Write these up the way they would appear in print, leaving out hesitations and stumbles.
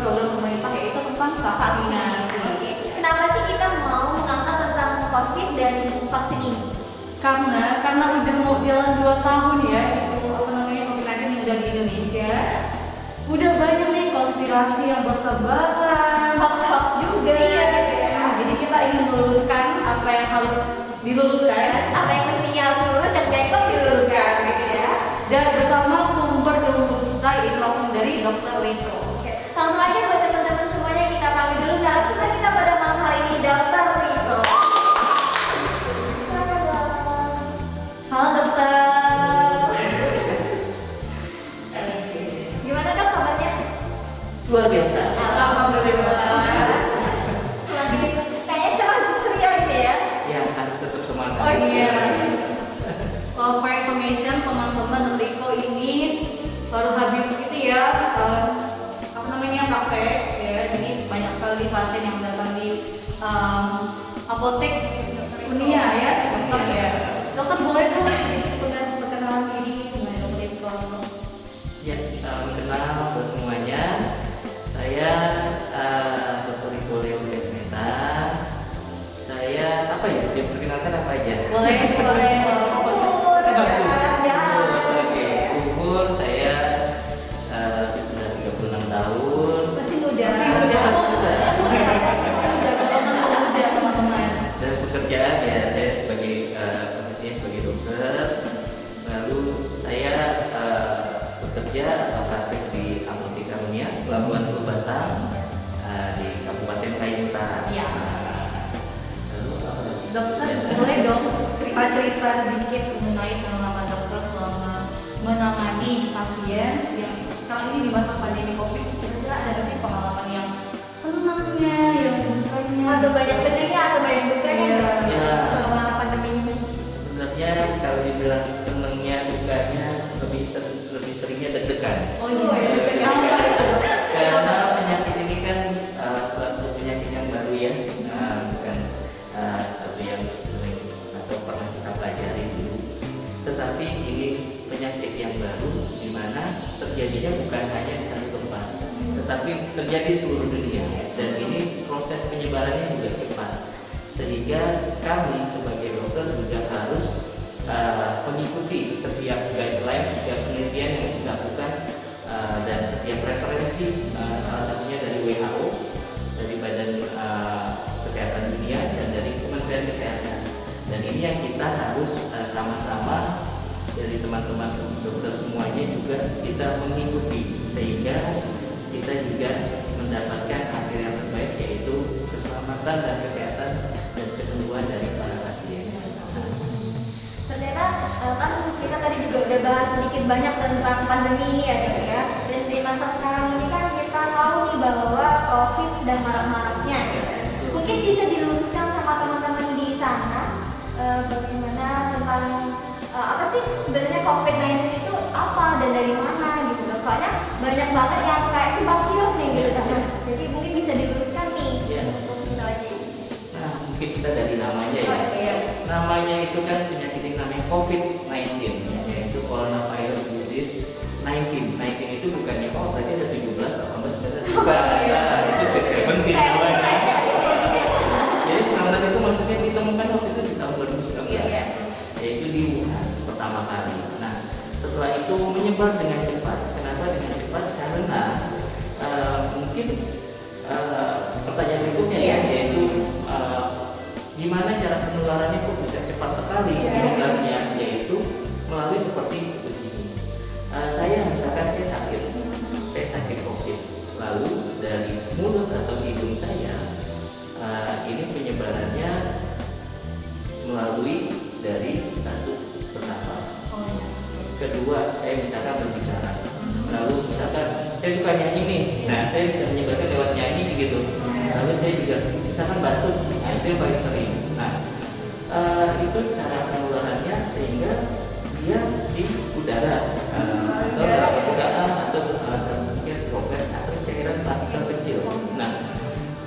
program pemerintah yaitu tentang vaksinasi. Kenapa sih kita mau mengangkat tentang COVID dan vaksin ini? Karena udah mau jalan 2 tahun ya itu COVID-19 yang udah di Indonesia. Udah banyak nih konspirasi yang bertebaran, Hoax-hoax juga. Iya, gitu ya. Jadi kita ingin meluruskan apa yang harus diluruskan, Apa yang mestinya harus lurus dan bengkok diluruskan gitu ya. dan bersama sumber ilmu kita yaitu langsung dari Dr. Riko. Oke, langsung aja buat teman-teman semuanya kita panggil dulu narasumber kita pada malam hari ini, Dr. Riko. Halo dokter. Gimana dok kabarnya? Luar biasa. Alhamdulillah. Semakin kayaknya cerah ceria gitu ya. Ya harus tetap semangat. Oh iya. For information teman-teman, Riko ini baru habis gitu ya praktek ya. Jadi banyak sekali pasien yang datang di apotek Unia ya, dokter ya. Dokter boleh dong sedikit perkenalan diri dengan Dokter Riko. Ya, salam kenal buat semuanya. Saya Dr. Riko Leo Desmeta. Saya apa ya? Diperkenalkan apa aja? Boleh. Oke, umur saya sudah 36 tahun. Masih muda. Teman-teman. Dan pekerjaan ya saya sebagai profesinya sebagai dokter. Lalu saya bekerja atau praktek di Apotek Unia Pelabuhan Teluk Batang di Kabupaten Kayu Utara. Iya. Lalu apa lagi? Dokter, boleh dong cerita-cerita sedikit mengenai pengalaman dokter selama menangani pasien yang sekarang ini di masa pandemi COVID. Kira-kira ada nggak sih pengalaman yang senangnya, yang dukanya? Ada banyak sedihnya atau banyak dukanya dok? Ya. Selama pandemi ini. Sebenarnya kalau dibilang senengnya dukanya lebih seringnya deg-degan. Oh iya, Karena penyakit ini kan suatu penyakit yang baru ya, bukan suatu yang sering atau pernah kita pelajari dulu. Tetapi ini penyakit yang baru di mana terjadinya bukan hanya di satu tempat, tetapi terjadi di seluruh dunia. Dan ini proses penyebarannya juga cepat, sehingga kami sebagai dokter juga harus mengikuti setiap guideline, setiap penelitian yang dilakukan dan setiap referensi, salah satunya dari WHO, dari Badan Kesehatan Dunia dan dari Kementerian Kesehatan. Dan ini yang kita harus sama-sama dari teman-teman dokter semuanya juga kita mengikuti, sehingga kita juga mendapatkan hasil yang terbaik, yaitu keselamatan dan kesehatan dan kesembuhan dari para pasien. Ternyata kan kita tadi juga udah bahas sedikit banyak tentang pandemi ini ya dok ya. Dan di masa sekarang ini kan kita tahu nih bahwa COVID sedang marak-maraknya. Mungkin bisa diluruskan sama teman-teman di sana bagaimana tentang apa sih sebenarnya COVID-19 itu apa dan dari mana gitu dok. Soalnya banyak banget yang kayak simpang siur nih gitu dok. Jadi mungkin bisa diluruskan nih Ya. untuk sebenarnya. Nah, mungkin kita dari namanya ya. Iya. Namanya itu kan penyakit yang namanya COVID-19, yaitu Coronavirus Disease 19. 19 itu bukannya berarti ada 17, 18, 19. Bukan, itu 17 namanya. Jadi 19 itu maksudnya ditemukan waktu itu di tahun 2019, yaitu di Wuhan pertama kali. Nah, setelah itu menyebar dengan cepat. Kenapa dengan cepat? Karena mungkin pertanyaan berikutnya ya, yaitu gimana cara penularannya kok bisa cepat sekali menyebarnya, yaitu melalui seperti begini. Saya misalkan saya sakit COVID, lalu dari mulut atau hidung saya ini penyebarannya melalui dari satu bernafas. Kedua, saya misalkan berbicara, lalu misalkan saya suka nyanyi nih, nah saya bisa menyebarkan lewat nyanyi gitu. Lalu saya juga misalkan batuk, nah itu yang paling sering. Nah itu cara penularannya, sehingga dia di udara atau termungkin droplet atau cairan partikel kecil. Nah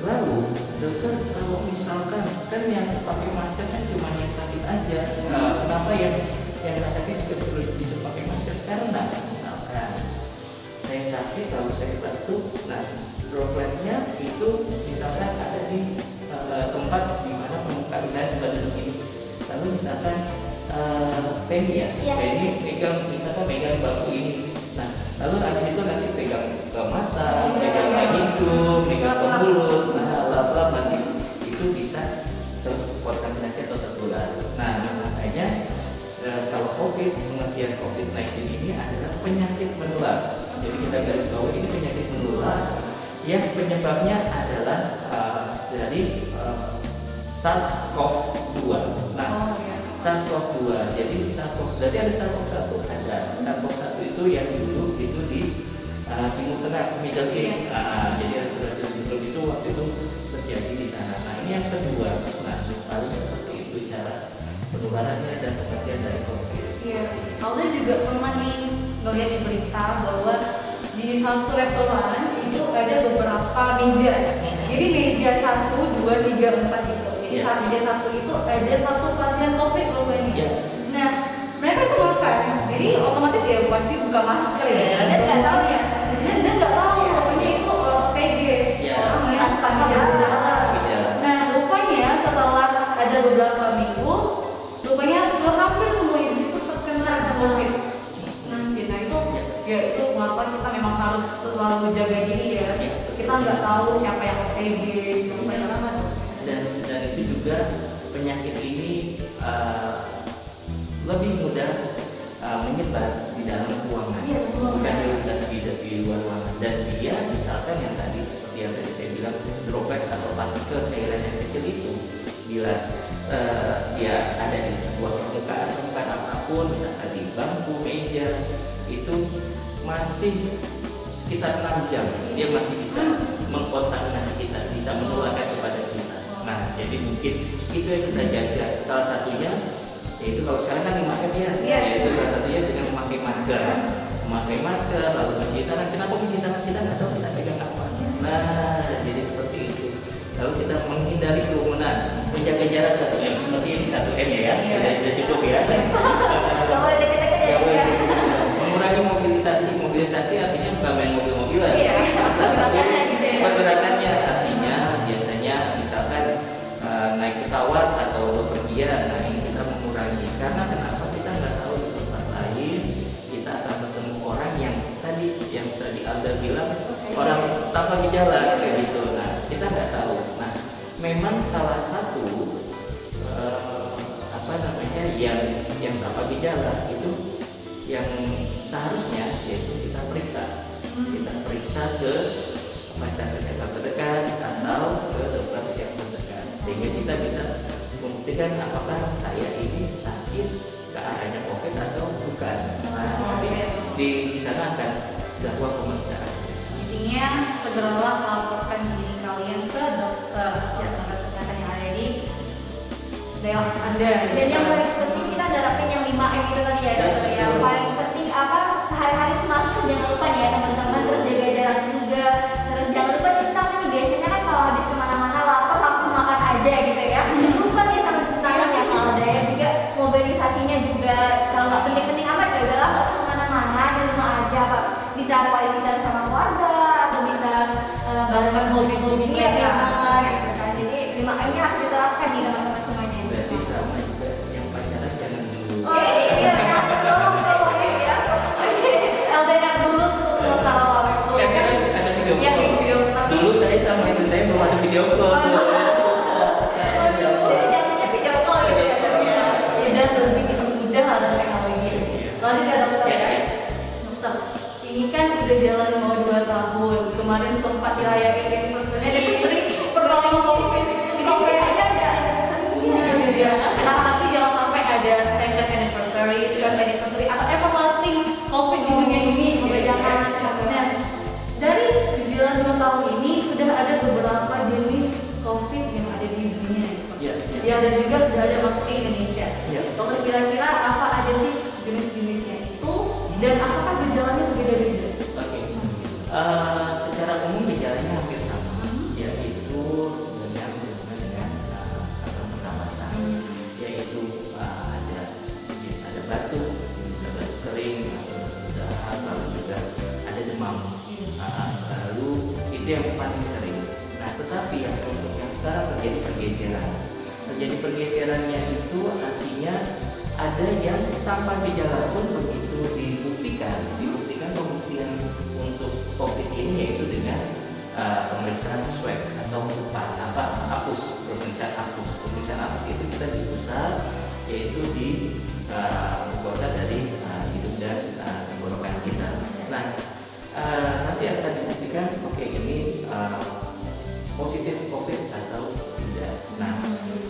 lalu dokter, kalau misalkan kan yang pakai masker kan cuma yang sakit aja, kenapa yang nggak sakit juga bisa pakai masker? Karena misalkan saya sakit lalu saya batuk, nah dropletnya itu misalkan ada di tempat di mana permukaan misalnya tempat duduk ini. Lalu misalkan Penny ya, Iya. Penny misalkan megang bangku ini. Nah, lalu habis itu nanti pegang ke mata, pegang ke hidung, pegang ke mulut. Nah, lap-lap nanti itu bisa terkontaminasi atau tertular. Nah, makanya kalau COVID, pengertian COVID-19 ini adalah penyakit menular. Jadi kita garis bawah ini penyakit menular yang penyebabnya adalah dari SARS-CoV-2. Nah, SARS-CoV-2. Jadi berarti ada SARS-CoV-1 ada. SARS-CoV-1 itu yang dulu itu di Timur Tengah, Middle East. Jadi ada Asperger syndrome itu waktu itu terjadi di sana. Nah, ini yang kedua. Nah, paling seperti itu cara penularannya dan pengertian dari COVID. Iya, Alda juga pernah nih ngeliat di berita bahwa di satu restoran itu ada beberapa meja. Jadi meja 1, 2, 3, 4 gitu. Jadi Iya. saat meja 1 itu ada satu pasien COVID rupanya. Iya. Nah, mereka itu makan. Jadi otomatis ya pasti buka masker ya. Dan nggak tahu ya. Dan nggak tahu rupanya itu OTG. Iya. Orang yang tanpa gejala. Gejala. Nah, rupanya setelah ada beberapa minggu, rupanya hampir semua di situ terkena COVID. Nah, kita itu ya itu mengapa kita memang harus selalu jaga diri ya. Kita nggak tahu siapa yang OTG, siapa yang apa. Dan itu juga penyakit ini lebih mudah menyebar di dalam ruangan, Iya, betul. bukan di luar ruangan. Dan dia misalkan yang tadi seperti yang tadi saya bilang droplet atau partikel cairan yang kecil itu bila dia ada di sebuah permukaan apapun, misalkan di bangku, meja, itu masih sekitar 6 jam dia masih bisa mengkontaminasi kita, bisa menularkan kepada kita. Nah, jadi mungkin itu yang kita jaga. Salah satunya yaitu kalau sekarang kan 5M ya, Iya. yaitu salah satunya dengan memakai masker, lalu mencuci tangan. Kenapa mencuci tangan? Kita nggak tahu kita pegang apa. Nah, jadi seperti itu. Lalu kita menghindari kerumunan, menjaga jarak 1M. Seperti ini 1M ya, Iya. sudah cukup ya. Nggak boleh deket-deket Nggak ya. boleh deket-deket. Mengurangi mobilisasi artinya bukan main mobil-mobilan. Iya. Pergerakannya gitu ya. Pergerakannya artinya biasanya misalkan naik pesawat atau bepergian, nah ini kita mengurangi. Karena kenapa? Kita nggak tahu di tempat lain kita akan bertemu orang yang tadi Alda bilang orang tanpa gejala kayak gitu. Nah, kita nggak tahu. Nah, memang salah satu yang tanpa gejala itu yang seharusnya yaitu kita periksa ke fasilitas kesehatan terdekat atau ke dokter yang terdekat, sehingga kita bisa membuktikan apakah saya ini sakit ke arahnya COVID atau bukan. Nah, di sana akan dilakukan pemeriksaan. Intinya segeralah laporkan diri kalian ke dokter tenaga kesehatan yang ada di daerah Anda. Dan yang paling penting kita nerapin yang 5M itu tadi ya dokter ya. Paling penting apa sehari-hari itu masker jangan lupa ya teman-teman, terus jaga jarak juga, terus jangan lupa kita kan biasanya kan kalau habis kemana-mana lapar langsung makan aja gitu ya. Lupa nih sama cuci tangan ya kalau ada ya juga mobilisasinya juga kalau nggak penting-penting amat ya udahlah nggak usah kemana-mana di rumah aja Pak, bisa quality time sama keluarga atau bisa Bahkan hobi-hobi iya mereka. banget gitu kan. Jadi 5M-nya harus diterapkan nih teman-teman semuanya. Berarti sama juga yang pacaran jangan dulu. Oh iya, tolong ya. LDR dulu setelah waktu. Kan sekarang ada video Iya, call. video tapi Dulu saya sama istri saya belum ada video call. Jadi zamannya video call gitu ya. sudah lebih mudah ada teknologi. Lalu ada dokter ya. Dokter, ini kan udah jalan mau 2 tahun. Kemarin sempat dirayain anniversary pertama COVID. Covid aja ada anniversary-nya. Iya. Tapi jangan sampai ada second anniversary, third anniversary atau everlasting COVID di dunia ini. Jangan. Nah, dari jalan 2 tahun ini sudah ada beberapa jenis COVID yang ada di dunia. Iya, iya. Ya, dan juga sudah ada masuk ke Indonesia. Iya. Dokter, kira-kira apa aja sih jenis-jenisnya itu dan apakah gejalanya berbeda-beda? Oke. Secara umum gejalanya hampir sama, yaitu dengan saluran pernapasan, yaitu biasa ada batuk, bisa batuk kering atau dahak, lalu juga ada demam. Lalu itu yang paling sering. Nah, tetapi yang untuk yang sekarang terjadi pergeseran. Terjadi pergeserannya itu artinya ada yang tanpa gejala pun begitu dibuktikan pembuktian untuk COVID ini yaitu dengan pemeriksaan swab atau apus, pemeriksaan apus itu kita di pusat, yaitu di mukosa dari hidung dan tenggorokan kita. Nah, nanti akan dibuktikan oke ini positif COVID atau tidak. Nah,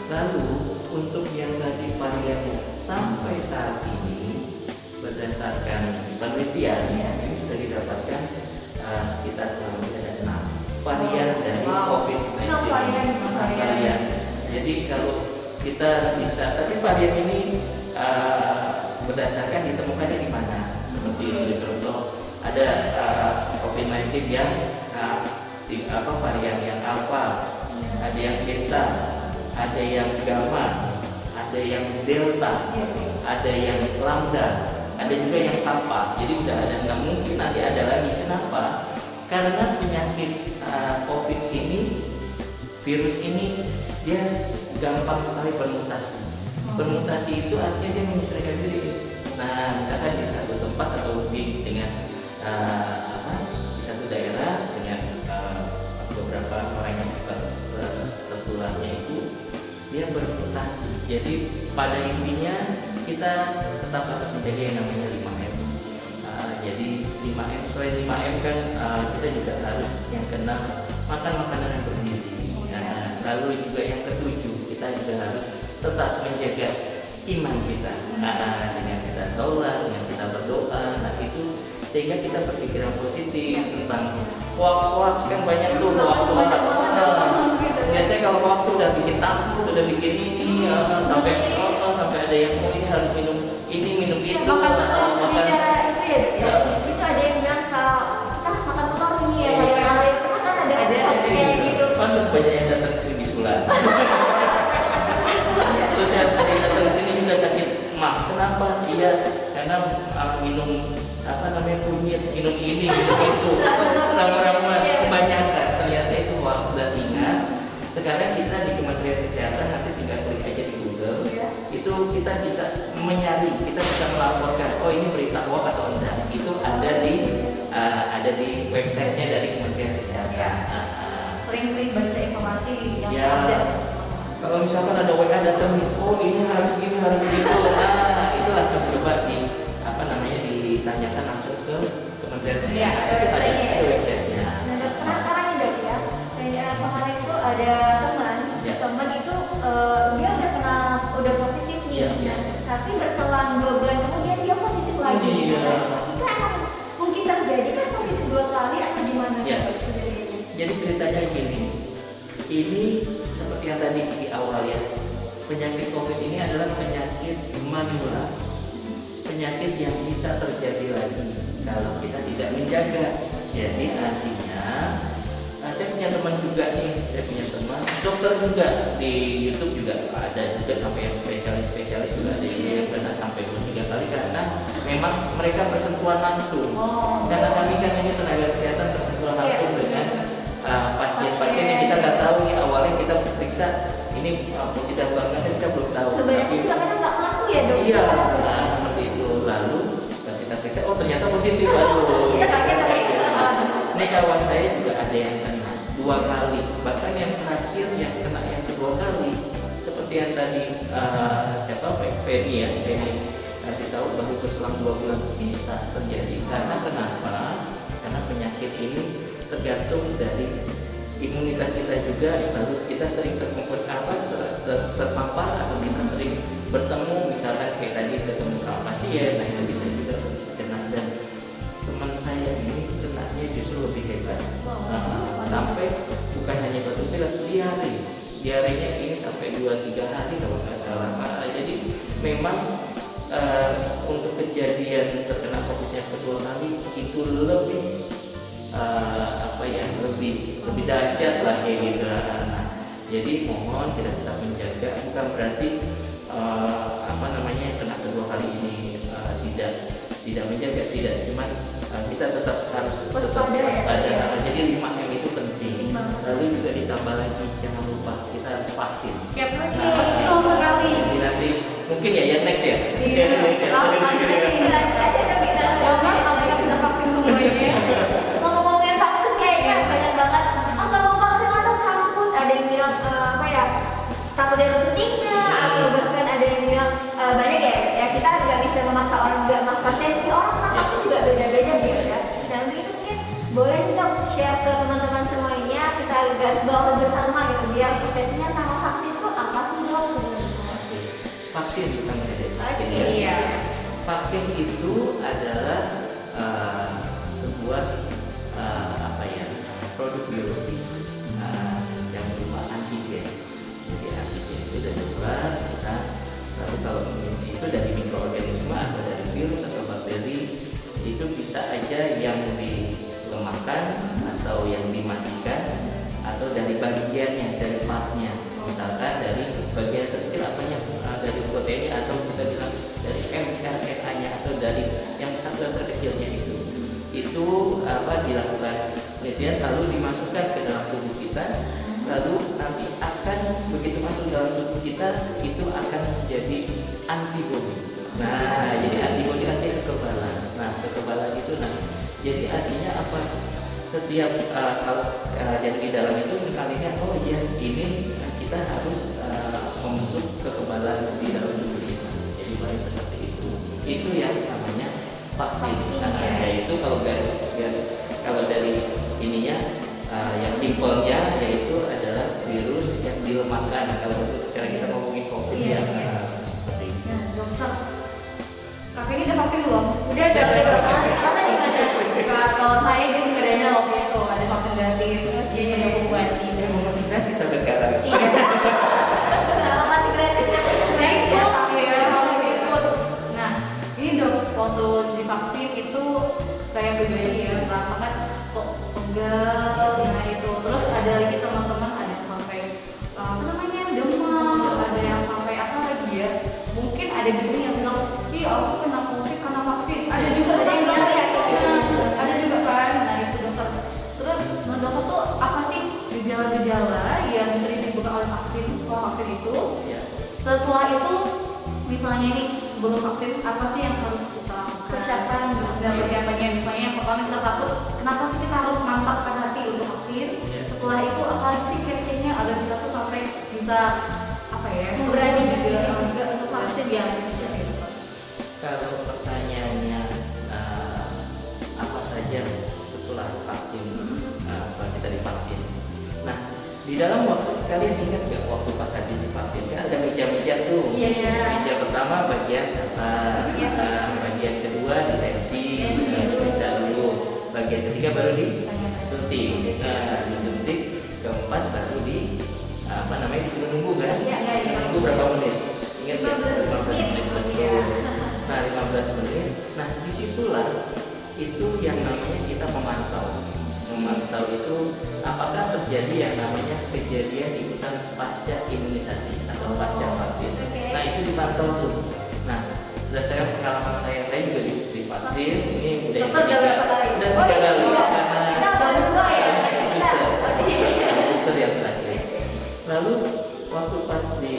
lalu untuk yang tadi variannya sampai saat ini berdasarkan penelitian ini sudah didapatkan sekitar kurang lebih ada 6 varian dari COVID-19. Varian. Jadi kalau kita bisa, tapi varian ini berdasarkan ditemukannya di mana. Seperti contoh ada COVID-19 yang varian yang alpha, ada yang beta, ada yang gamma, ada yang delta, ada yang lambda, ada juga yang alpha. Jadi udah ada, nggak mungkin nanti ada lagi. Kenapa? Karena penyakit COVID ini, virus ini dia gampang sekali bermutasi. Bermutasi itu artinya dia menyesuaikan diri. Nah, misalkan di satu tempat atau lebih dengan di satu daerah dengan beberapa orang yang tertularnya itu dia bermutasi. Jadi pada intinya kita tetap harus menjaga yang namanya 5M. Jadi 5M, selain 5M kan kita juga harus yang keenam makan makanan yang bergizi. Lalu juga yang ketujuh kita juga harus tetap menjaga iman kita dengan kita taulah, dengan kita berdoa. Nah itu sehingga kita berpikiran positif tentang hoax kan banyak tuh hoax. Biasanya kalau hoax udah bikin takut, udah bikin ini sampai ada yang ini harus minum ini minum itu. Bicara itu ya, itu ada yang bilang kalau kita makan telur ini ya kayak kan ada kayak gitu. Pantas banyak yang datang sini bisulan. Terus yang tadi datang sini juga sakit mah. Kenapa? Iya, karena minum kunyit, minum ini, minum itu. Ramuan kebanyakan. Ternyata itu hoax dan ingat. Sekarang kita di Kementerian Kesehatan nanti tinggal klik aja di Google. Itu kita bisa menyaring, kita bisa melaporkan. Oh ini berita hoax atau enggak? Itu ada di websitenya dari Kementerian Kesehatan. Sering-sering baca informasi yang ada. Kalau misalkan ada WA datang, oh ini harus gini harus gitu, itu langsung coba ditanyakan langsung ke Kementerian Kesehatan. Ada websitenya. Nah, penasaran nih dok ya. Kayak kemarin itu ada teman itu dia udah positif nih, tapi berselang 2 bulan kemudian dia positif lagi. Itu akan mungkin terjadi kan positif 2 kali atau gimana? Jadi ceritanya gini. Ini seperti yang tadi di awal ya, penyakit COVID ini adalah penyakit menular, penyakit yang bisa terjadi lagi kalau kita tidak menjaga. Jadi artinya, saya punya teman juga nih, dokter juga di YouTube juga ada juga sampai yang spesialis juga ada yang pernah sampai 2-3 kali karena memang mereka bersentuhan langsung. Karena kami kan ini tenaga kesehatan bersentuhan langsung dengan pasien-pasien yang kita nggak tahu nih awalnya kita periksa ini positif atau enggak kita belum tahu. Sebenarnya juga kadang nggak ngaku ya dok. Iya, seperti itu. Lalu pas kita periksa, oh ternyata positif baru. Ini kawan saya juga ada yang kena 2 kali, bahkan yang terakhir yang kena yang kedua kali seperti yang tadi Feni kasih tahu baru berselang 2 bulan bisa terjadi. Karena kenapa? Karena penyakit ini tergantung dari imunitas kita juga, lalu kita sering terpapar atau kita sering bertemu, misalkan kayak tadi ketemu sama pasien, nah itu bisa juga kena. Dan teman saya ini kenanya justru lebih hebat, sampai bukan hanya batuk pilek, diarenya ini sampai 2-3 hari kalau nggak salah. Jadi memang untuk kejadian terkena COVID yang kedua kali itu lebih dahsyat lah kayak gitu. Jadi mohon kita tetap menjaga, bukan berarti kena kedua kali ini tidak menjaga, tidak, cuman kita tetap harus waspada. Jadi 5M itu penting. Betul sekali. Nanti mungkin ya next ya. Iya. Lanjut aja dong kita. Ya Mas, apakah sudah vaksin semuanya? Ngomong-ngomongin vaksin kayaknya banyak banget. Atau vaksin atau takut, ada yang bilang apa ya, takut dari suntiknya, atau bahkan ada yang bilang banyak ya kita nggak bisa memaksa orang, nggak memaksa sensi orang, kan vaksin juga beda-beda gitu ya. Dan begitu mungkin boleh dong share ke teman-teman semuanya, kita garis bawah bersama gitu, biar persepsinya sama vaksin itu apa sih dok sebenarnya? Vaksin kita mulai dari vaksin Oke, ya. Iya. Vaksin itu adalah sebuah apa ya, produk biologis yang berupa antigen. Jadi antigen itu dari luar kita, lalu kalau itu dari mikroorganisme atau dari virus atau bakteri, itu bisa aja yang dilemahkan atau yang dimatikan atau dari bagiannya, dari partnya. Misalkan dari bagian kecil apanya, dari proteinnya, atau kita bilang dari mRNA-nya, atau dari yang satu terkecilnya itu apa, dilakukan penelitian lalu dimasukkan ke dalam tubuh kita, lalu nanti akan begitu masuk dalam tubuh kita itu akan menjadi antibodi. Nah, jadi antibodi artinya kekebalan. Nah, kekebalan itu jadi artinya apa? Setiap kalau yang di dalam itu sekalinya, oh iya ini kita harus membentuk kekebalan di dalam tubuh kita. Jadi paling seperti itu. Itu yang namanya vaksin. Nah, yaitu kalau garis kalau dari ininya yang simpelnya yaitu adalah virus yang dilemahkan. Kalau untuk sekarang kita ngomongin COVID Iya, ya. Seperti itu. Nah, dokter, kakak ini udah vaksin belum? Udah dong, apa di mana? Kalau saya di Singkedana waktu itu ada vaksin gratis. Jadi ada Bupati. Emang masih gratis sampai sekarang. Iya. Kenapa masih gratis ya? Next ya, tapi ya harus ikut. Nah, ini dok, waktu divaksin itu saya pribadi ya merasakan kok pegal, nah itu. Terus ada lagi teman-teman ada yang sampai apa namanya demam, ada yang sampai apa lagi ya? Mungkin ada juga yang bilang, ih aku kena COVID karena vaksin. Ada juga Ada yang bilang ya, ada juga kan. Nah itu dokter. Terus menurut dokter tuh apa sih gejala-gejala yang ditimbulkan oleh vaksin setelah vaksin itu? Ya. Setelah itu misalnya ini sebelum vaksin apa sih yang harus kita lakukan? Persiapan. Dan persiapannya misalnya yang pertama kita takut kenapa sih kita harus mantapkan hati untuk vaksin? Iya. Setelah itu apa lagi sih kira-kiranya agar kita tuh sampai bisa apa ya? Berani juga juga untuk vaksin ya. Kalau pertanyaannya apa saja setelah vaksin, setelah kita divaksin. Nah, di dalam waktu kalian ingat nggak waktu pas habis divaksin kan ada meja-meja tuh. Iya, iya. Meja pertama bagian apa? Iya. Bagian kedua deteksi, diperiksa dulu. Bagian ketiga baru disuntik. Disuntik. Keempat baru apa namanya, disuruh nunggu kan? Iya, iya, Disuruh iya. nunggu berapa menit? Ingat nggak? 15 menit. betul. Iya. Nah, 15 menit. Nah, disitulah itu yang namanya kita memantau itu apakah terjadi yang namanya kejadian ikutan pasca imunisasi atau pasca vaksin. Oke. Nah, itu dipantau tuh. Nah, berdasarkan pengalaman saya juga divaksin ini udah yang Dokter udah berapa kali? udah Oh, 3 kali iya. karena Kita udah booster ya? Kita. booster yang terakhir. Lalu waktu pas di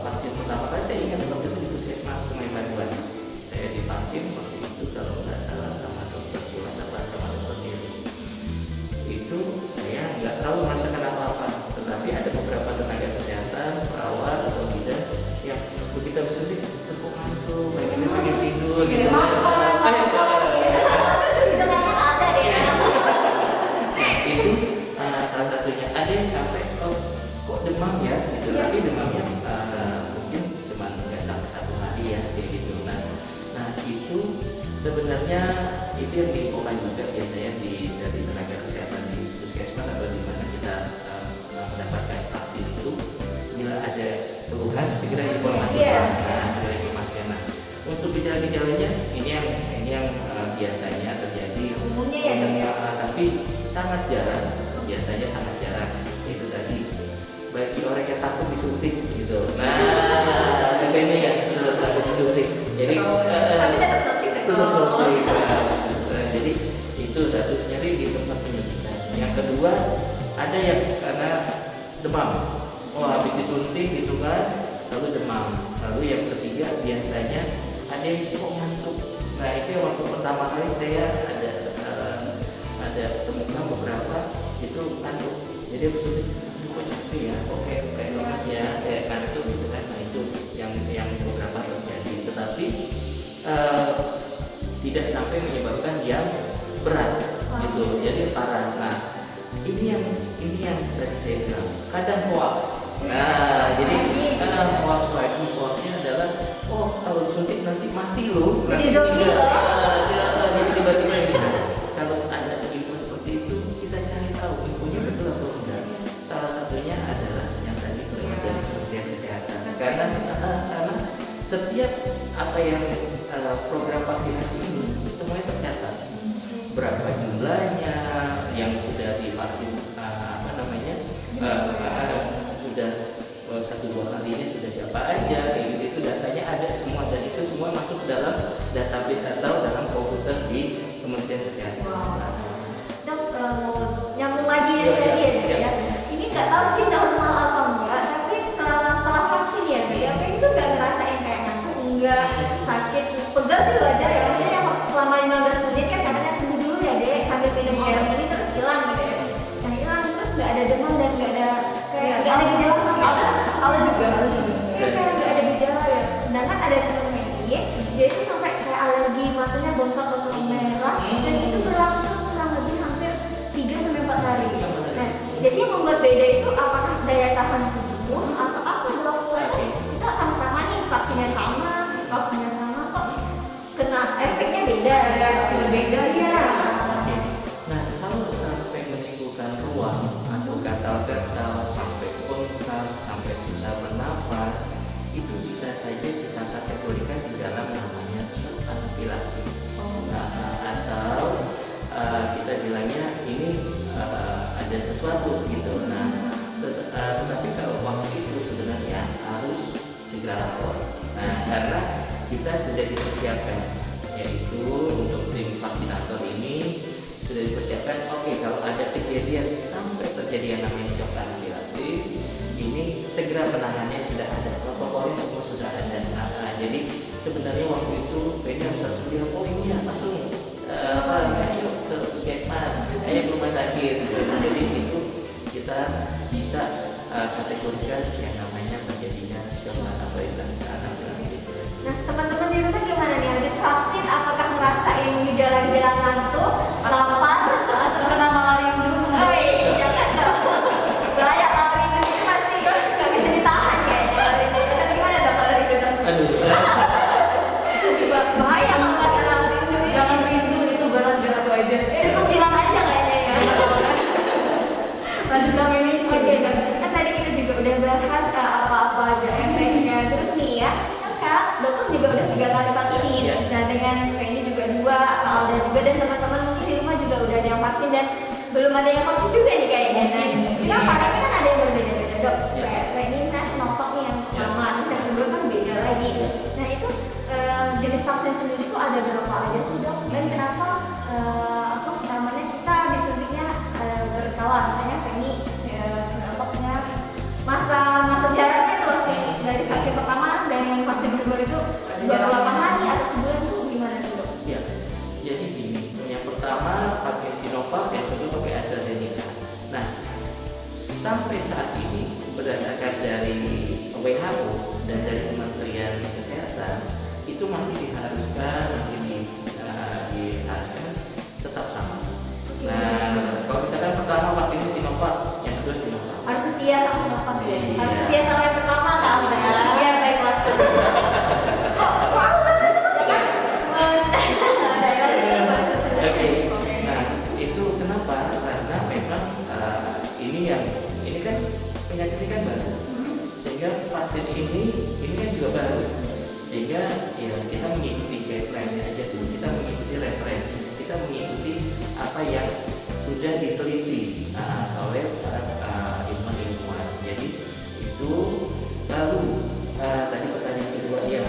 vaksin pertama kali saya ingat waktu itu di Puskesmas Sungai Paduan. Saya divaksin waktu itu kalau nggak salah sama dokter Sulas sama dokter Diri. Itu saya nggak terlalu merasakan apa-apa, tetapi ada beberapa tenaga kesehatan, perawat atau bidan yang begitu disuntik tepuk ngantuk, pengen tidur gitu. Itu memang ada deh. Nah, itu salah satunya. Ada yang sampai kok demam ya gitu, Iya. tapi demamnya mungkin cuma nggak sampai 1 hari ya kayak gitu. Nah itu sebenarnya itu yang diinfokan juga biasanya dari tenaga kesehatan di puskesmas atau di mana kita mendapatkan vaksin itu, bila ada keluhan segera informasikan. Iya. Nah, segera informasikan. Nah, untuk gejala-gejalanya ini yang biasanya terjadi. Umumnya ya dok ya. Tapi sangat jarang, biasanya sangat jarang. Itu tadi bagi orang yang takut disuntik gitu. Nah, ini ya takut disuntik. Jadi Tapi tetap suntik deh. tetap suntik. Nah, jadi itu satu, nyari di tempat penyuntikan. Yang kedua ada yang karena demam. Oh, habis disuntik Jadi habis suntik, kok capek ya, kok kayak lemas ya, kayak kantuk gitu kan. Nah itu yang beberapa terjadi. Tetapi tidak sampai menyebabkan yang berat gitu, jadi parah. Nah ini yang tadi saya bilang kadang hoax. Nah jadi hoaxnya adalah kalau suntik nanti mati loh, Jadi zombie loh. jadi tiba-tiba gitu. Kalau ada info seperti itu kita cari tahu infonya betul atau enggak. Salah satunya adalah yang tadi berasal dari Kementerian Kesehatan, karena setiap apa yang program vaksinasi ini semuanya tercatat, berapa jumlahnya yang sudah divaksin, sudah 1-2 kalinya sudah siapa aja, kayak gitu. Itu datanya ada semua, dan itu semua masuk dalam database atau dalam komputer di Kementerian Kesehatan. Dok, nyambung lagi dari tadi ya, Dok, ya. Ini nggak tahu sih normal apa enggak, tapi setelah vaksin ya, Dok, ya, itu nggak ngerasain kayak ngantuk, enggak sakit, pegal sih wajar ya. Maksudnya selama 15 menit kan katanya tunggu dulu ya, Dek, sambil minum obat ini terus hilang gitu ya. Yang hilang terus nggak ada demam dan nggak ada kayak nggak ada gejala sama sekali. Awal juga. Iya, kayak nggak ada gejala ya. Sedangkan ada temen dia itu sampai kayak alergi, matanya bongkak merah, dan itu berlangsung kurang lebih hampir 3-4 hari. Nah, jadi yang membuat beda itu apakah daya tahan tubuh atau apa, Dok? Kita sama-sama nih vaksinnya sama, vaksinnya sama kok kena efeknya beda. Beda ya. Oke. Nah, kalau sampai menimbulkan ruam atau gatal-gatal, sampai bengkak, sampai susah bernapas, itu bisa saja kita kategorikan di dalam namanya shock anafilaktik. Atau kita bilangnya ini ada sesuatu gitu. Nah, tetapi kalau waktu itu sebenarnya harus segera lapor. Nah, karena kita sudah dipersiapkan, yaitu untuk tim vaksinator ini sudah dipersiapkan. Oke, kalau ada kejadian sampai terjadi yang namanya shock anafilaktik, ini segera penanganannya sudah ada, protokolnya semua sudah ada. Jadi sebenarnya waktu itu ini harus bilang, ini ya langsung ayo ke puskesmas, ayo ke rumah sakit. Jadi itu kita bisa kategorikan yang namanya terjadinya shock anafilaktik. Nah, teman-teman di rumah gimana nih? Habis vaksin apakah ngerasain gejala-gejala ngantuk, lapar, atau kena malah rindu? Jangan dong. Bahaya kalau rindu itu pasti nggak bisa ditahan kayaknya. Rindu itu gimana dong kalau rindu? Aduh. Bahaya kalau masalah rindu. Jangan rindu, itu berat aja. Cukup bilang aja kayaknya ya. Lanjut kami ini. Oke, Dok. Kan tadi kita juga udah bahas apa-apa aja efeknya. Terus nih ya, kan sekarang Dokter juga udah 3 kali vaksin. Iya. Nah, dengan ini juga 2, Kak Alda juga, dan teman-teman mungkin di rumah juga udah ada yang vaksin dan belum ada yang vaksin juga nih kayaknya. Nah, ini kan variannya kan ada yang berbeda-beda, Dok. Iya. Kayak ini kan Sinovac nih yang pertama, terus yang kedua kan beda lagi. Nah, itu jenis vaksin sendiri itu ada berapa aja sih, Dok? Dan kenapa namanya kita disuntiknya berkala? Misalnya kayak ini Sinovacnya masa jaraknya terus sih dari vaksin pertama dan yang vaksin kedua itu 28 hari atau sebulan itu gimana sih, Dok? Ya, jadi gini, yang pertama pakai Sinovac, yang kedua pakai AstraZeneca. Nah, sampai saat ini berdasarkan dari WHO dan dari Kementerian Kesehatan itu masih diharuskan tetap sama. Nah, kalau misalkan pertama vaksinnya Sinovac, yang kedua Sinovac. Harus setia sama Sinovac ya? Iya. Harus setia sama yang pertama kan? Iya, baiklah. Kok aku kan terus kan? Oke. Nah, itu kenapa? Karena memang ini kan penyakit ini kan baru, sehingga vaksin ini kan juga baru, sehingga ya kita mengikuti guideline-nya aja dulu, kita mengikuti referensi, kita mengikuti apa yang sudah diteliti oleh para ilmuwan. Jadi itu lalu tadi pertanyaan kedua ya,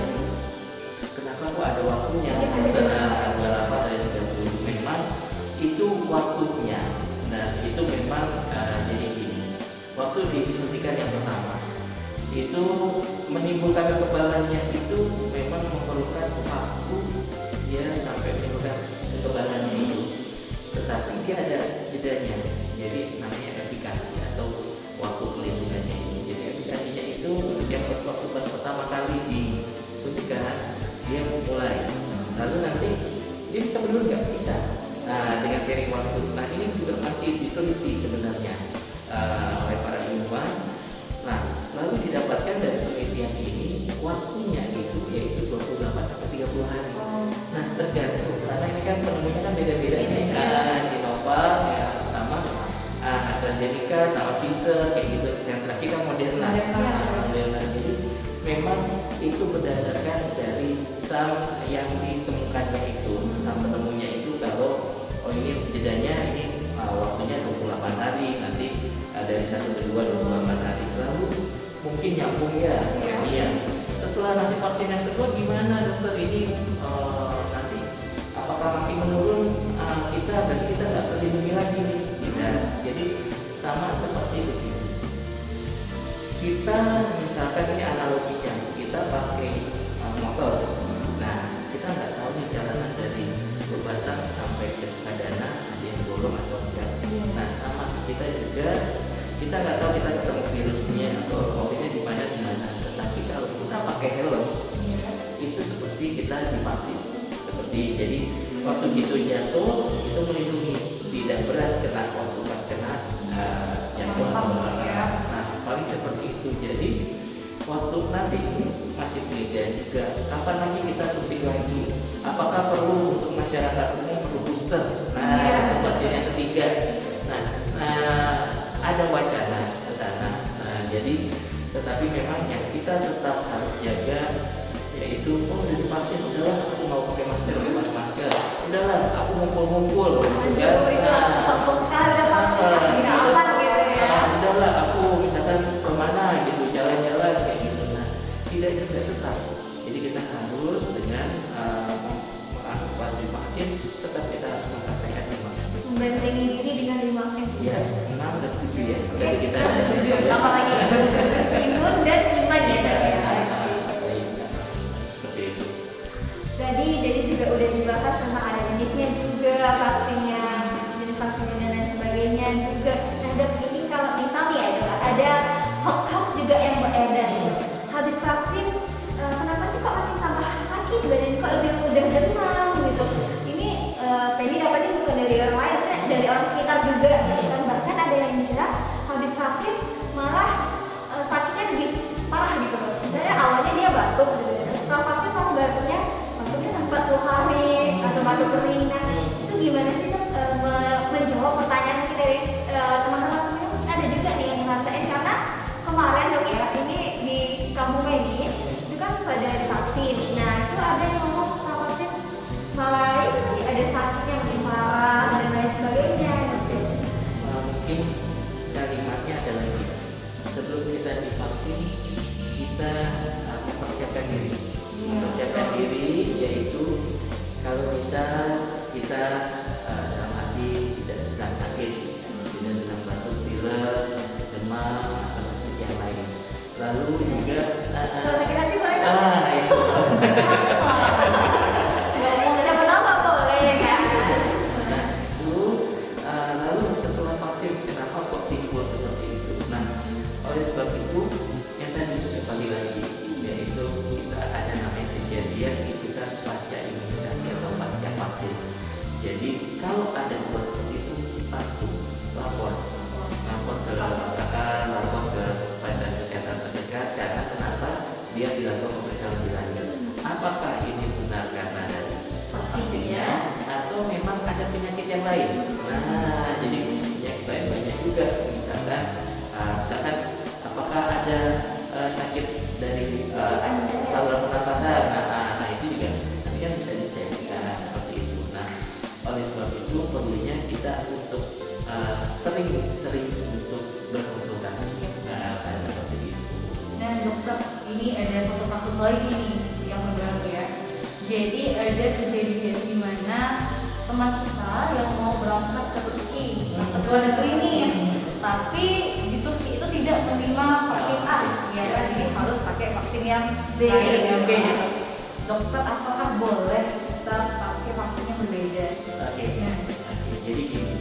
kenapa kok ada waktunya? 28 dari 30. Memang itu waktunya. Nah, itu memang jadi gini. Waktu disuntikan yang pertama itu menimbulkan kekebalannya itu memang memerlukan waktu dia sampai menimbulkan kekebalannya itu. Tetapi dia ada jedanya. Jadi namanya efika. aplikasi atau waktu pelindungannya ini. Jadi aplikasinya itu yang waktu pas pertama kali disuntikan dia mulai, lalu nanti dia bisa menurun nggak? Bisa. Nah, dengan sering waktu. Nah, ini juga masih diteliti sebenarnya oleh para ilmuwan. Nah, lalu didapatkan dari penelitian ini waktunya itu yaitu 28 sampai 30 hari. Nah, tergantung karena ini kan penemunya kan beda-beda ya. Sinovac ya sama AstraZeneca sama Pfizer kayak gitu. Yang terakhir kan Moderna. Moderna. Jadi memang itu berdasarkan dari sel yang ditemukannya itu, sel penemunya itu kalau ini jedanya ini waktunya 28 hari, nanti dari 1 ke 2 28 hari. Lalu mungkin nyambung ya. Iya. Setelah nanti vaksin yang kedua gimana dokter? Ini nanti apakah makin menurun kita berarti kita nggak terlindungi lagi nih? Tidak. Jadi sama seperti itu. Kita misalkan ini analoginya kita pakai motor. Nah, kita nggak tahu nih jalanan dari Batang sampai ke Sukadana ada yang bolong atau enggak. Nah, sama kita juga kita nggak tahu kita ketemu virusnya atau covidnya di mana. Tetapi kalau kita pakai helm itu seperti kita divaksin. Seperti jadi waktu gitu jatuh itu melindungi, tidak berat kena waktu pas kena jatuh atau nah paling seperti itu. Jadi waktu nanti masih penelitian juga kapan lagi kita suntik lagi, apakah perlu untuk masyarakat umum perlu booster. Nah itu vaksin yang ketiga. Nah ada wacana ke sana. Nah, jadi tetapi memang yang kita tetap harus jaga yaitu udah divaksin, udahlah aku mau pakai masker, lepas masker, udahlah aku ngumpul sombong sekali udahlah aku misalkan kemana gitu jalan-jalan kayak gitu. Nah tidak juga tetap, jadi kita harus dengan mengantisipasi divaksin tetap kita harus mempraktekkan 5M. Membentengi diri dengan 5M. Iya, 6 dan 7 ya. Jadi kita apa lagi? Imun dan iman ya. Jadi juga udah dibahas tentang ada jenisnya juga vaksinnya, jenis vaksinnya dan lain sebagainya juga. Nah dok, ini kalau misalnya ya dok, ada hoax juga yang beredar habis vaksin, kenapa sih kok makin tambah sakit, badan kok lebih mudah demam gitu. Ini Teddy dapatnya bukan dari orang lain, dari orang sekitar juga gitu kan. Bahkan ada yang bilang habis vaksin malah sakitnya lebih parah gitu. Misalnya awalnya dia batuk gitu, setelah vaksin mau batuknya 40 hari atau batuk kering. Nah itu gimana sih dok menjawab pertanyaan kita dari teman-teman semua? Ada juga nih yang ngerasain karena kemarin dok ya, ini di kampung ini itu kan pada divaksin. Nah itu ada yang ngomong setelah vaksin malah ada sakitnya makin parah dan lain sebagainya. Mungkin kalimatnya adalah gini, sebelum kita divaksin kita mempersiapkan diri. Mempersiapkan diri yaitu kalau bisa kita dalam arti tidak sedang sakit, tidak sedang batuk, pilek, demam atau sakit yang lain. Lalu juga kalau sakit hati boleh itu ngomong siapa nama boleh kan? Nah itu lalu setelah vaksin kenapa kok timbul seperti itu? Nah oleh sebab itu yang tadi kembali lagi yaitu kita ada namanya kejadian kita pasca imunisasi atau pasca vaksin. Jadi kalau ada buat seperti itu langsung lapor ke kakak, lapor ke fasilitas kesehatan terdekat. Karena kenapa dia dilakukan pemeriksaan lebih lanjut, apakah ini benar karena dari vaksinnya atau memang ada penyakit yang lain. Nah jadi penyakit lain banyak juga, misalkan apakah ada sakit dari saluran pernapasan. Nah itu juga nanti kan bisa dicek seperti itu. Nah oleh sebab itu perlunya kita untuk sering untuk berkonsultasi seperti itu. Dan dokter, ini ada satu kasus lagi nih yang baru ya. Jadi ada kejadian di mana teman kita yang mau berangkat ke Turki, ke luar negeri nih, tapi di Turki itu tidak menerima vaksin A, ya kan? Jadi harus pakai vaksin yang B. Dokter, apakah boleh kita pakai vaksin yang berbeda? Jadi gini,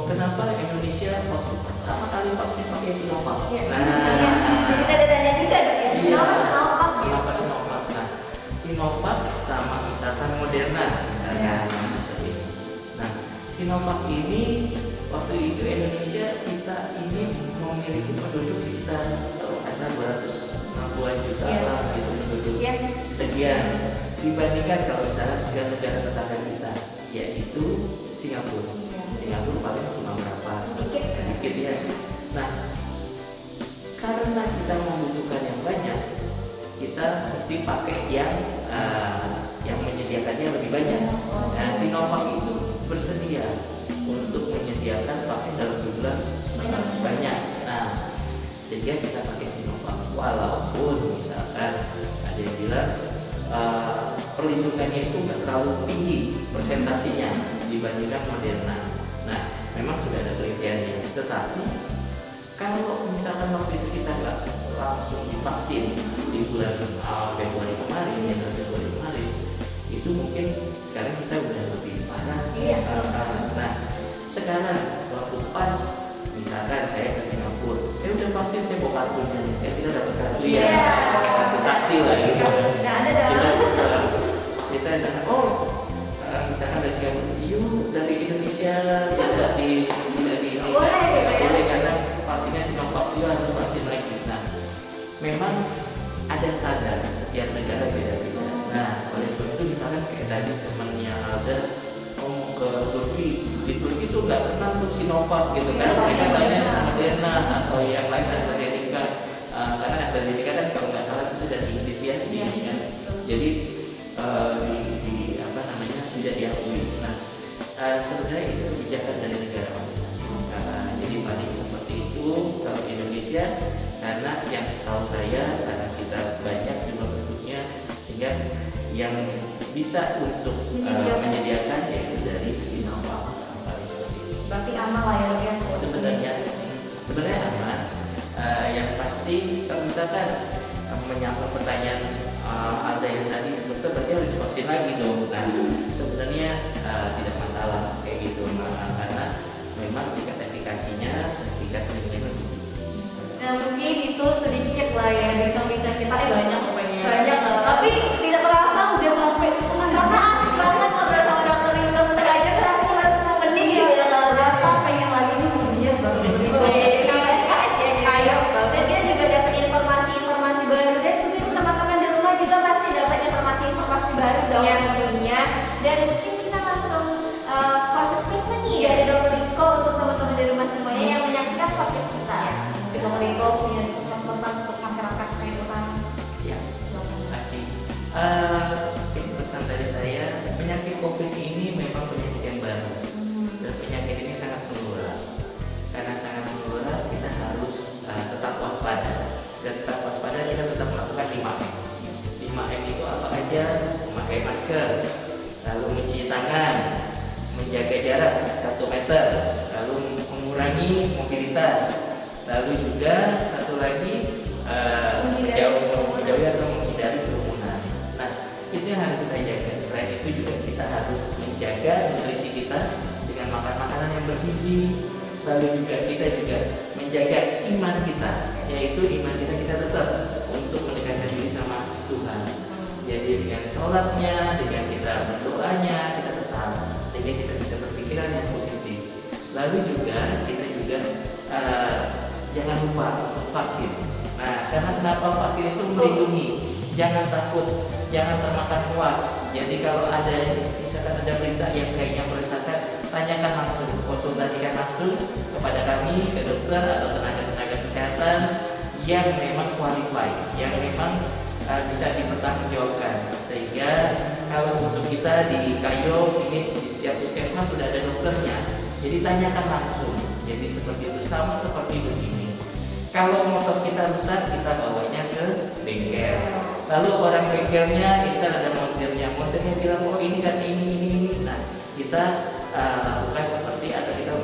kenapa Indonesia Indonesia waktu pertama kali vaksin pakai Sinovac. Iya. Nah, Jadi kita ada tanya juga dok ya. iya. Kenapa Sinovac gitu? Kenapa Sinovac? Nah, Sinovac sama misalkan Moderna misalkan. Nah, Sinovac ini waktu itu Indonesia kita ini memiliki penduduk sekitar asal 260-an juta Iya. gitu penduduk Sekian. sekian dibandingkan kalau misalnya dengan negara tetangga kita yaitu Singapura. Singapura paling cuma berapa? Dikit. Dikit ya. Nah, karena kita membutuhkan yang banyak, kita mesti pakai yang menyediakannya lebih banyak. Nah, Sinovac itu bersedia untuk menyediakan vaksin dalam jumlah banyak. Nah, sehingga kita pakai Sinovac. Walaupun misalkan ada yang bilang perlindungannya itu nggak terlalu tinggi persentasinya dibandingkan Moderna. Nah, memang sudah ada penelitiannya. Tetapi kalau misalkan waktu itu kita nggak langsung divaksin di bulan Februari kemarin, ya Februari kemarin, itu mungkin sekarang kita udah lebih parah. Iya. Nah, sekarang waktu pas misalkan saya ke Singapura, saya udah vaksin, saya bawa kartunya, ya kita dapat kartu ya, Iya. kartu sakti lah gitu. Nggak ada dong. Kita sana, misalkan dari Singapura, yuk dari Indonesia tidak di Boleh, gitu ya. boleh karena vaksinnya Sinovac, yuk harus vaksin lagi. Nah, memang ada standar setiap negara beda-beda. Nah, oleh sebab itu misalkan kayak tadi temannya Alda ngomong ke Turki, di Turki itu nggak pernah tuh Sinovac gitu kan, mereka tanya Moderna atau yang lain AstraZeneca, karena AstraZeneca kan kalau nggak salah itu dari Inggris ya, jadi tidak diakui. Nah, sebenarnya itu kebijakan dari negara masing-masing. Jadi paling seperti itu kalau Indonesia, karena yang setahu saya karena kita banyak jumlah penduduknya, sehingga yang bisa untuk menyediakan yaitu dari Sinovac paling seperti itu. Berarti aman lah ya. Sebenarnya aman. Yang pasti kalau misalkan menyangkut pertanyaan ada yang tadi dokter berarti harus divaksin lagi dong. Nah, sebenarnya tidak masalah kayak gitu, karena memang tingkat efikasinya, tingkat penyembuhannya lebih tinggi. Nah, mungkin itu sedikit lah ya bincang-bincang kita banyak pokoknya. Banyak lah. Tapi tidak terasa udah sampai setengah jam. Karena asik banget ngobrol sama dokter Riko setengah jam terasa baru 10 menit gitu ya kalau Rasa pengen lagi nih kemudian baru Nama SKS ya gitu. Ayo, Dan kita juga dapat informasi-informasi baru dan mungkin teman-teman di rumah juga pasti dapat informasi-informasi baru dong Iya. tentunya. Dan mungkin kita langsung proses statement nih dari dokter Riko untuk teman-teman di rumah semuanya yang menyaksikan podcast kita. Kita Riko punya pesan-pesan untuk masyarakat kayak utama. Ya, nanti pesan dari saya, penyakit COVID ini memang penyakit yang baru dan penyakit ini sangat menular. Karena sangat menular, kita harus tetap waspada. Dan tetap waspada kita tetap melakukan 5M. 5M itu apa aja? Memakai masker, lalu mencuci tangan, menjaga jarak 1 meter, lalu mengurangi mobilitas, lalu juga satu lagi menjauhi atau menghindari kerumunan. Nah, itu yang harus kita jaga. Selain itu juga kita harus menjaga nutrisi kita dengan makan makanan yang bergizi. Lalu juga kita juga menjaga iman kita, yaitu iman kita tetap untuk mendekatkan diri sama Tuhan. Jadi dengan sholatnya, dengan kita berdoanya, kita tetap sehingga kita bisa berpikiran yang positif. Lalu juga kita juga jangan lupa untuk vaksin. Nah, karena kenapa vaksin itu melindungi? Jangan takut, jangan termakan hoax. Jadi kalau ada misalkan ada berita yang kayaknya meresahkan, tanyakan langsung, konsultasikan langsung kepada kami, ke dokter atau tenaga-tenaga kesehatan yang memang qualified, yang memang bisa dipertanggungjawabkan. Sehingga kalau untuk kita di Kayo ini di setiap puskesmas sudah ada dokternya, jadi tanyakan langsung. Jadi seperti itu, sama seperti begini. Kalau motor kita rusak, kita bawanya ke bengkel. Lalu orang bengkelnya, kita ada montirnya bilang oh ini kan ini. Nah, kita lakukan seperti atau kita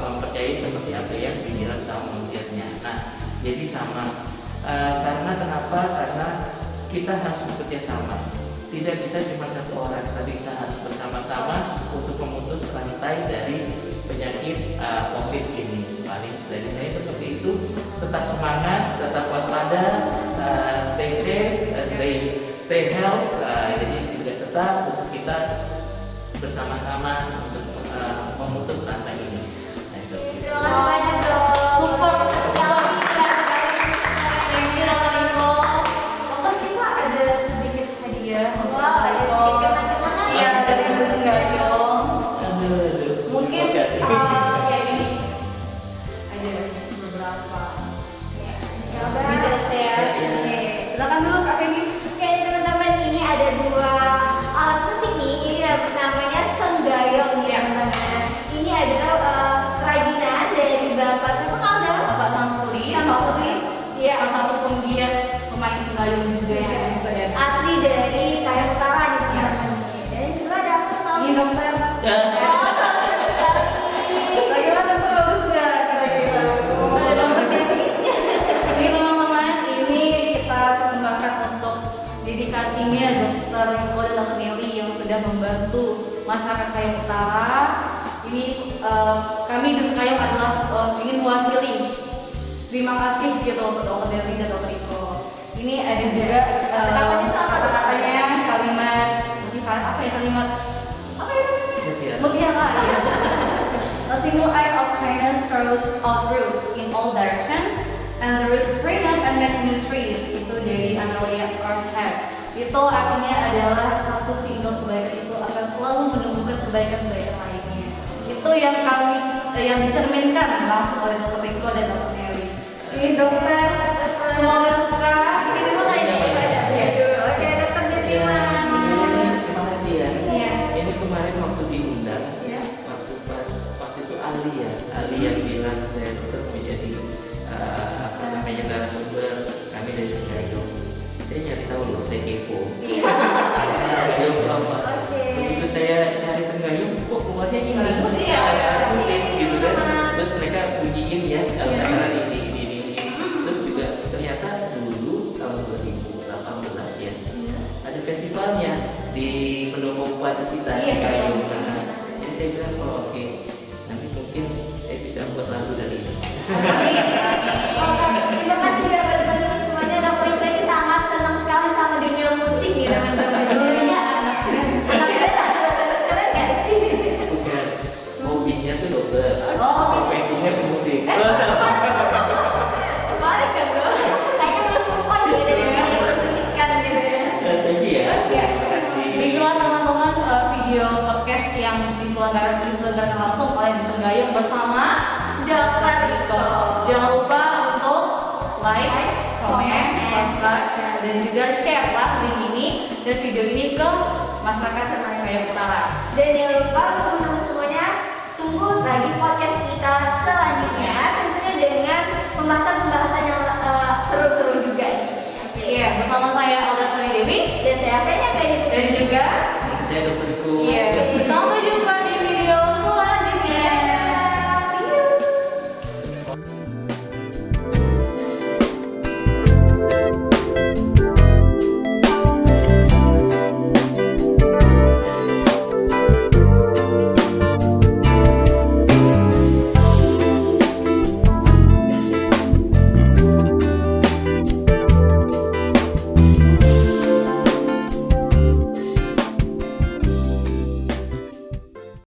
mempercayai seperti apa yang dibilang sama montirnya. Nah, jadi sama. Karena kenapa? Karena kita harus bekerja sama. Tidak bisa cuma satu orang, tapi kita harus bersama-sama untuk memutus rantai dari penyakit COVID ini. bersama-sama untuk memutus rantai ini. Nah, seperti itu. Terima kasih banyak dok. Super. Dokter kita ada sedikit hadiah. Wah, ada sedikit kenang-kenangan. Iya, dari Dusun Gayung. Aduh. Mungkin Oke. ya ini ada beberapa. Ya, udah. Bisa lihat ya. Iya. Oke, silakan dulu Kak Feby. Oke teman-teman, ini ada dua alat musik nih. Ini namanya senggayong nih Ya. teman-teman. Ini adalah kerajinan dari Bapak siapa Kalda? Bapak Samsuri, Samsuri. Iya. salah satu penggiat pemain senggayung juga yang ada di Sukadana. Asli dari Kayak Utara nih teman-teman. Dan juga ada apa tahu? Ini dokter. Oh, bagus sekali. Bagaimana tuh, bagus nggak kira-kira? Ada dokter Dewi-nya. Ini teman-teman, ini kita persembahkan untuk dedikasinya Dokter Riko dan Dokter Nelly yang sudah membantu masyarakat Kayak Utara. Ini kami di Sekayong adalah ingin mewakili. Terima kasih gitu untuk Dokter Nelly dan Dokter Riko. Ini ada juga Kata-katanya tuh apa? kata-katanya kalimat apa ya kalimat apa ya? Mutiara. Mutiara ya. A single act of kindness throws out roots in all directions and there is spring up and make new trees. Itu dari Analia Earthhead. Itu artinya adalah satu single kebaikan itu akan selalu menumbuhkan kebaikan-kebaikan lainnya. Itu yang kami yang dicerminkan langsung oleh Dr. Riko dan Dr. Nelly. Ini dokter, semoga suka. Ini dulu nggak ini pada. Oke dokter Ya, diterima. sebenarnya terima kasih ya. Iya. Ini kemarin waktu diundang, Iya. waktu itu Ali yang bilang saya tetap menjadi apa namanya narasumber kami dari Sekayong. Saya nyari tahu loh, saya kepo. Sekayong itu apa? Oke. Begitu saya cari Sekayong, kok keluarnya ini Musik ya? musik gitu kan. Terus mereka bunyiin ya Iya. acara ini. Terus juga ternyata dulu tahun 2018 ya ada festivalnya di pendopo Bupati kita di Iya. Kayong. Jadi saya bilang oke, nanti mungkin saya bisa buat lagu dari ini. Terima kasih juga buat teman-teman semuanya. Dokter Riko ini sangat senang sekali sama dunia musik nih teman-teman. Dulunya anaknya. Anak beda, keren nggak sih? Bukan, hobinya tuh dokter, Oh, profesinya pemusik. Kemarin kan dok, kayaknya belum move on nih dari dunia permusikan gitu ya. Thank you ya. Ya. Terima kasih. Itulah teman-teman video podcast yang diselenggarakan langsung oleh Senggayong bersama Dokter Riko. Jangan lupa untuk like, comment, subscribe, dan juga share lah link ini dan video ini ke masyarakat Kayak Utara. Dan jangan lupa teman-teman semuanya tunggu lagi podcast kita selanjutnya, tentunya dengan pembahasan-pembahasan yang seru-seru juga nih. Oke. Iya, bersama saya Alda Sari Dewi Dan saya Fenya dan juga Saya dokter Riko. iya. Sampai jumpa